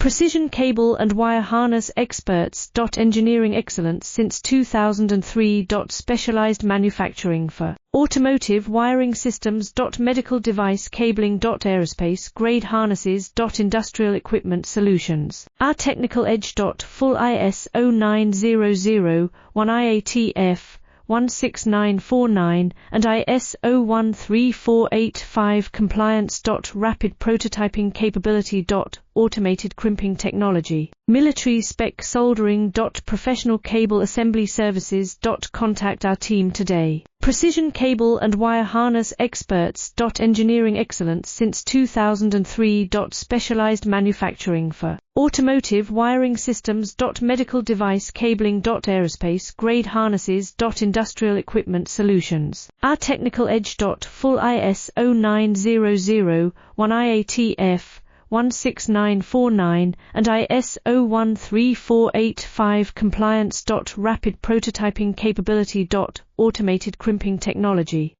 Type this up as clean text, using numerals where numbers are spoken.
Precision cable and wire harness experts. Engineering excellence since 2003. Specialized manufacturing for automotive wiring systems. Medical device cabling. Aerospace grade harnesses. Industrial equipment solutions. Our technical edge. Full ISO 9001 IATF 16949 and ISO 13485 compliance. Rapid prototyping capability. Automated crimping technology. Military spec soldering. Professional cable assembly services. Contact our team today. Precision cable and wire harness experts. Engineering excellence since 2003. Specialized manufacturing for automotive wiring systems. Medical device cabling. Aerospace grade harnesses. Industrial equipment solutions. Our technical edge. Full ISO 9001 IATF 16949 and ISO 13485 compliance. Rapid prototyping capability. Automated crimping technology.